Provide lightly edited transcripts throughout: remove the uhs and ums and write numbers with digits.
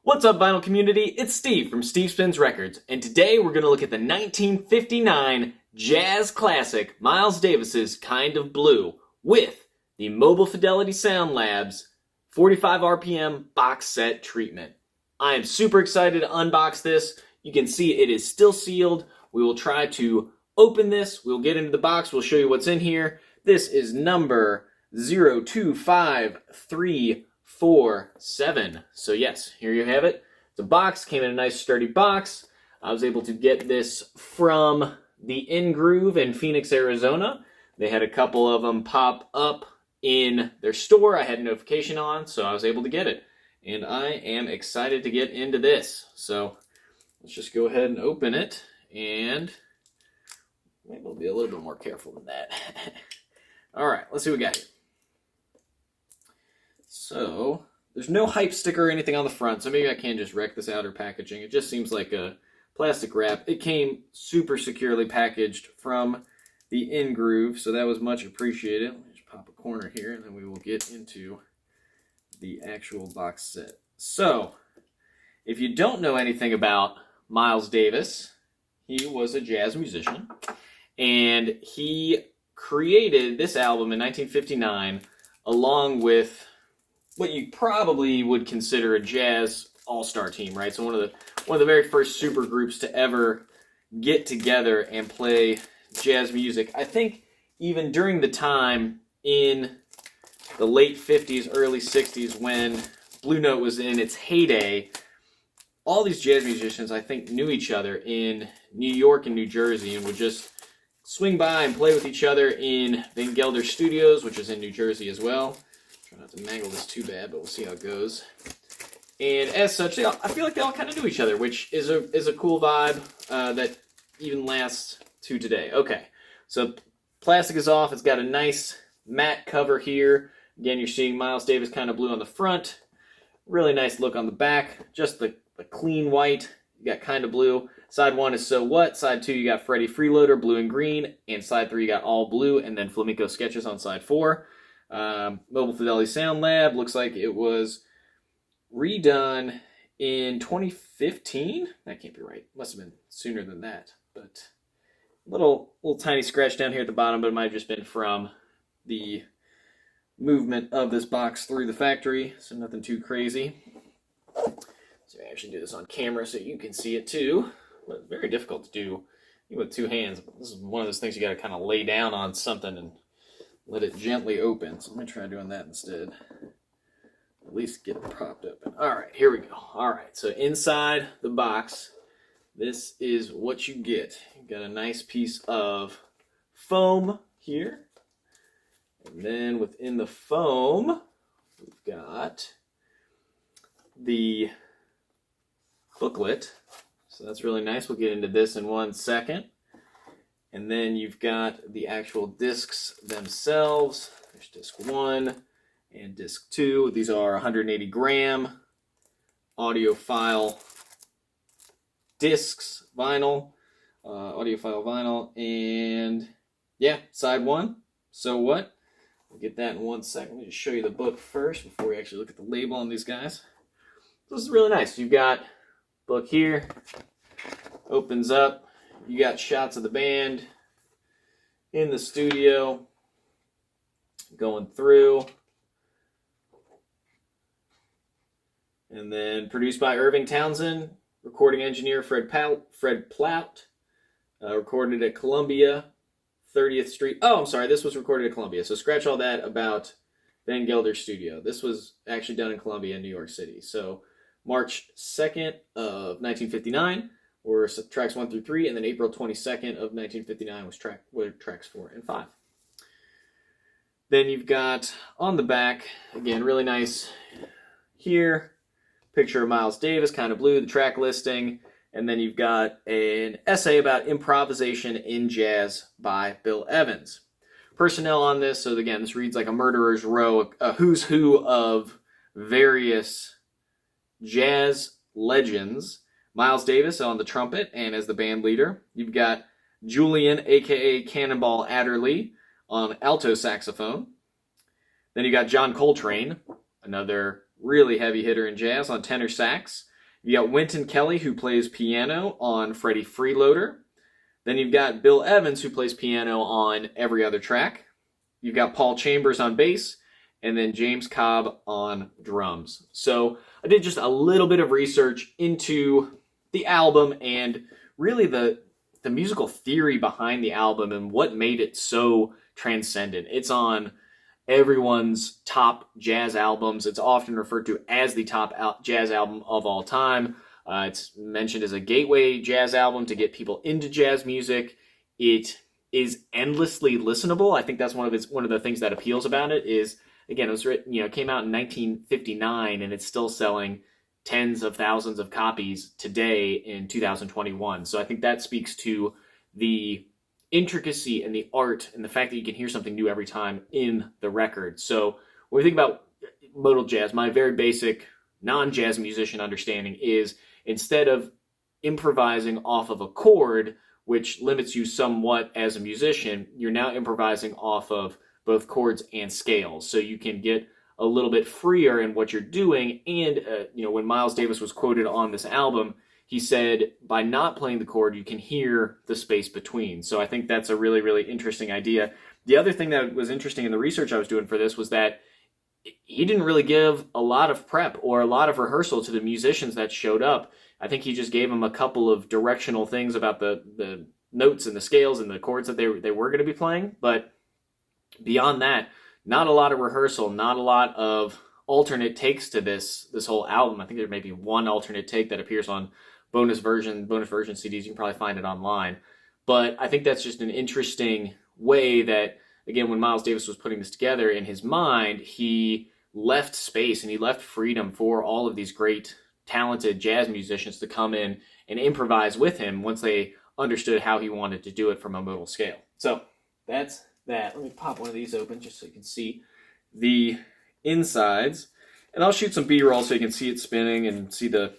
What's up, vinyl community? It's Steve from Steve Spins Records, and today we're going to look at the 1959 jazz classic Miles Davis's Kind of Blue with the Mobile Fidelity Sound Labs 45 RPM box set treatment. I am super excited to unbox this. You can see it is still sealed. We will try to open this. We'll get into the box. We'll show you what's in here. This is number 025347. So yes, here you have it. The box came in a nice sturdy box. I was able to get this from the In Groove in Phoenix, Arizona. They had a couple of them pop up in their store. I had a notification on, so I was able to get it. And I am excited to get into this. So let's just go ahead and open it, and maybe we'll be a little bit more careful than that. All right, let's see what we got here. So, there's no hype sticker or anything on the front, so maybe I can just wreck this outer packaging. It just seems like a plastic wrap. It came super securely packaged from the In Groove, so that was much appreciated. Let me just pop a corner here, and then we will get into the actual box set. So, if you don't know anything about Miles Davis, he was a jazz musician, and he created this album in 1959 along with what you probably would consider a jazz all-star team, right? So one of the very first super groups to ever get together and play jazz music. I think even during the time in the late 50s, early 60s, when Blue Note was in its heyday, all these jazz musicians, I think, knew each other in New York and New Jersey and would just swing by and play with each other in Van Gelder Studios, which is in New Jersey as well. Try not to mangle this too bad, but we'll see how it goes. And as such, I feel like they all kind of knew each other, which is a cool vibe that even lasts to today. Okay, so plastic is off. It's got a nice matte cover here. Again, you're seeing Miles Davis Kind of Blue on the front. Really nice look on the back. Just the clean white. You got Kind of Blue. Side 1 is So What. Side 2, you got Freddie Freeloader, Blue and Green. And side 3, you got All Blue, and then Flamenco Sketches on side 4. Mobile Fidelity Sound Lab. Looks like it was redone in 2015. That can't be right. Must have been sooner than that. But little tiny scratch down here at the bottom, but it might have just been from the movement of this box through the factory. So nothing too crazy. So I actually do this on camera so you can see it too. But it's very difficult to do with two hands. This is one of those things you got to kind of lay down on something and let it gently open. So let me try doing that instead. At least get it propped open. All right, here we go. All right, so inside the box, this is what you get. You've got a nice piece of foam here. And then within the foam, we've got the booklet. So that's really nice. We'll get into this in 1 second. And then you've got the actual discs themselves. There's disc 1 and disc 2. These are 180 gram audiophile discs, vinyl, audiophile vinyl. And yeah, side 1, So What. We'll get that in 1 second. Let me just show you the book first before we actually look at the label on these guys. This is really nice. You've got book here, opens up. You got shots of the band in the studio going through. And then produced by Irving Townsend, recording engineer Fred Plaut, recorded at Columbia, 30th Street. Oh, I'm sorry, this was recorded at Columbia. So scratch all that about Van Gelder Studio. This was actually done in Columbia, New York City. So March 2nd of 1959 were tracks 1 through 3, and then April 22nd of 1959 was tracks 4 and 5. Then you've got on the back, again, really nice here, picture of Miles Davis, Kind of Blue, the track listing, and then you've got an essay about improvisation in jazz by Bill Evans. Personnel on this, so again, this reads like a murderer's row, a who's who of various jazz legends. Miles Davis on the trumpet and as the band leader. You've got Julian, a.k.a. Cannonball Adderley, on alto saxophone. Then you got John Coltrane, another really heavy hitter in jazz, on tenor sax. You got Wynton Kelly, who plays piano on Freddie Freeloader. Then you've got Bill Evans, who plays piano on every other track. You've got Paul Chambers on bass, and then James Cobb on drums. So I did just a little bit of research into the album and really the musical theory behind the album and what made it so transcendent. It's on everyone's top jazz albums. It's often referred to as the top jazz album of all time. It's mentioned as a gateway jazz album to get people into jazz music. It is endlessly listenable. I think that's one of the things that appeals about it is, again, it was written, it came out in 1959 and it's still selling tens of thousands of copies today in 2021. So I think that speaks to the intricacy and the art and the fact that you can hear something new every time in the record. So when we think about modal jazz, my very basic non-jazz musician understanding is instead of improvising off of a chord, which limits you somewhat as a musician, you're now improvising off of both chords and scales. So you can get a little bit freer in what you're doing. And, when Miles Davis was quoted on this album, he said, by not playing the chord, you can hear the space between. So I think that's a really, really interesting idea. The other thing that was interesting in the research I was doing for this was that he didn't really give a lot of prep or a lot of rehearsal to the musicians that showed up. I think he just gave them a couple of directional things about the notes and the scales and the chords that they were going to be playing. But beyond that, not a lot of rehearsal, not a lot of alternate takes to this whole album. I think there may be one alternate take that appears on bonus version CDs. You can probably find it online. But I think that's just an interesting way that, again, when Miles Davis was putting this together in his mind, he left space and he left freedom for all of these great talented jazz musicians to come in and improvise with him once they understood how he wanted to do it from a modal scale. So that's that. Let me pop one of these open just so you can see the insides. And I'll shoot some B-roll so you can see it spinning and see the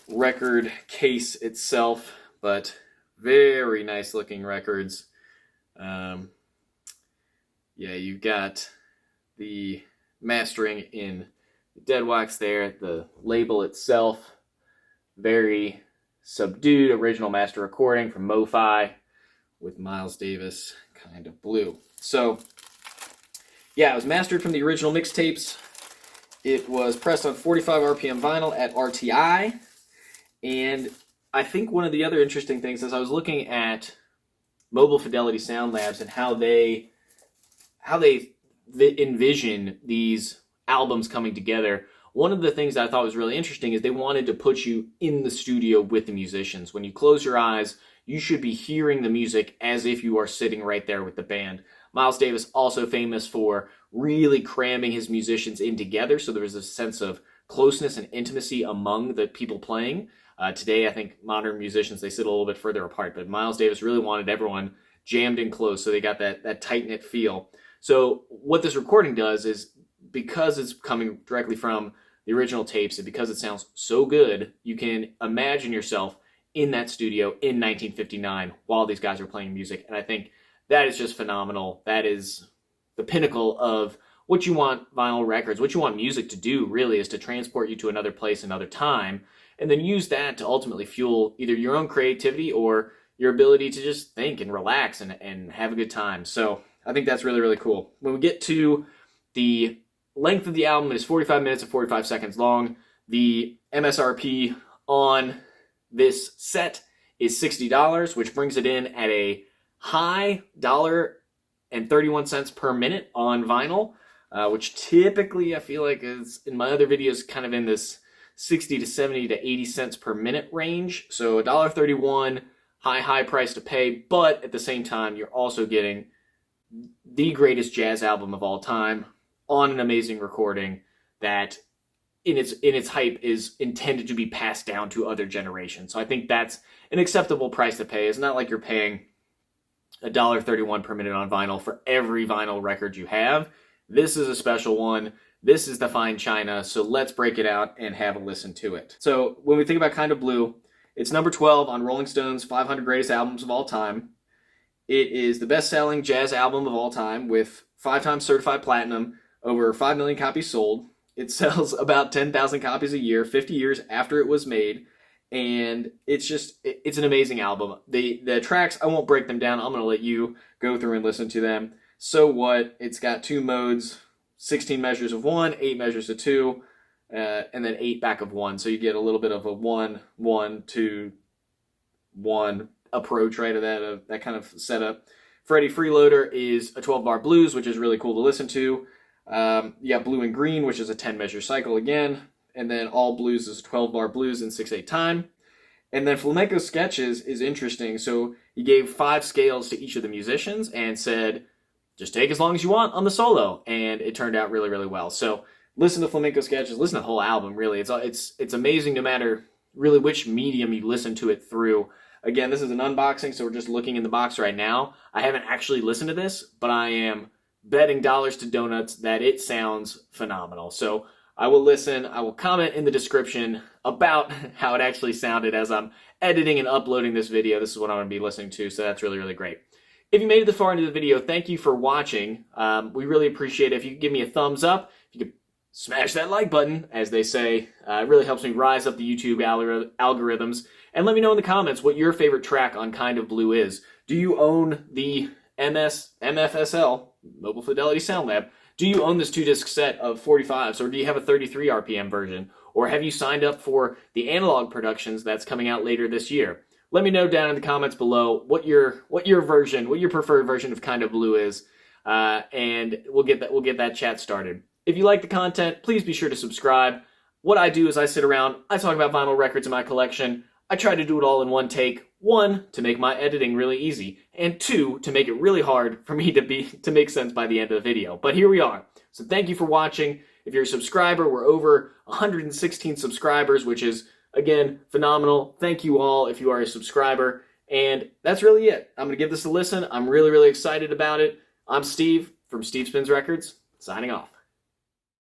record case itself. But very nice looking records. You've got the mastering in dead wax there. The label itself, very subdued original master recording from Mo-Fi with Miles Davis, Kind of Blue. So, it was mastered from the original mixtapes. It was pressed on 45 RPM vinyl at RTI. And I think one of the other interesting things is I was looking at Mobile Fidelity Sound Labs and how they envision these albums coming together. One of the things that I thought was really interesting is they wanted to put you in the studio with the musicians. When you close your eyes, you should be hearing the music as if you are sitting right there with the band. Miles Davis also famous for really cramming his musicians in together, so there was a sense of closeness and intimacy among the people playing. Today, I think modern musicians, they sit a little bit further apart, but Miles Davis really wanted everyone jammed in close, so they got that tight-knit feel. So what this recording does is, because it's coming directly from the original tapes and because it sounds so good, you can imagine yourself in that studio in 1959 while these guys are playing music. And I think that is just phenomenal. That is the pinnacle of what you want vinyl records, what you want music to do, really, is to transport you to another place, another time, and then use that to ultimately fuel either your own creativity or your ability to just think and relax and have a good time. So I think that's really, really cool. When we get to the length of the album, it is 45 minutes and 45 seconds long. The MSRP on this set is $60, which brings it in at a high $1.31 per minute on vinyl, which typically I feel like is, in my other videos, kind of in this 60 to 70 to 80 cents per minute range. So $1.31, high price to pay, but at the same time, you're also getting the greatest jazz album of all time on an amazing recording that in its hype is intended to be passed down to other generations. So I think that's an acceptable price to pay. It's not like you're paying $1.31 per minute on vinyl for every vinyl record you have. This is a special one. This is the fine china. So let's break it out and have a listen to it. So when we think about Kind of Blue, it's number 12 on Rolling Stone's 500 Greatest Albums of All Time. It is the best-selling jazz album of all time with 5 times certified platinum, over 5 million copies sold. It sells about 10,000 copies a year, 50 years after it was made. And it's an amazing album. The tracks, I won't break them down. I'm going to let you go through and listen to them. So What? It's got 2 modes, 16 measures of 1, 8 measures of 2, and then 8 back of 1. So you get a little bit of a 1, 1, 2, 1 approach, right, of that kind of setup. Freddie Freeloader is a 12-bar blues, which is really cool to listen to. You got Blue and Green, which is a 10-measure cycle again. And then All Blues is 12-bar blues in 6/8 time. And then Flamenco Sketches is interesting. So he gave 5 scales to each of the musicians and said, just take as long as you want on the solo. And it turned out really, really well. So listen to Flamenco Sketches, listen to the whole album, really. It's amazing no matter really which medium you listen to it through. Again, this is an unboxing, so we're just looking in the box right now. I haven't actually listened to this, but I am betting dollars to donuts that it sounds phenomenal. So I will listen. I will comment in the description about how it actually sounded as I'm editing and uploading this video. This is what I'm going to be listening to, so that's really, really great. If you made it this far into the video, thank you for watching. We really appreciate it. If you could give me a thumbs up, if you could smash that like button, as they say. It really helps me rise up the YouTube algorithms. And let me know in the comments what your favorite track on Kind of Blue is. Do you own the MFSL, Mobile Fidelity Sound Lab? Do you own this 2-disc set of 45s, or do you have a 33 RPM version? Or have you signed up for the Analog Productions that's coming out later this year? Let me know down in the comments below what your preferred version of Kind of Blue is, and we'll get that chat started. If you like the content, please be sure to subscribe. What I do is I sit around, I talk about vinyl records in my collection. I try to do it all in one take. 1, to make my editing really easy, and 2, to make it really hard for me to make sense by the end of the video. But here we are. So thank you for watching. If you're a subscriber, we're over 116 subscribers, which is, again, phenomenal. Thank you all if you are a subscriber. And that's really it. I'm going to give this a listen. I'm really, really excited about it. I'm Steve from Steve Spins Records, signing off.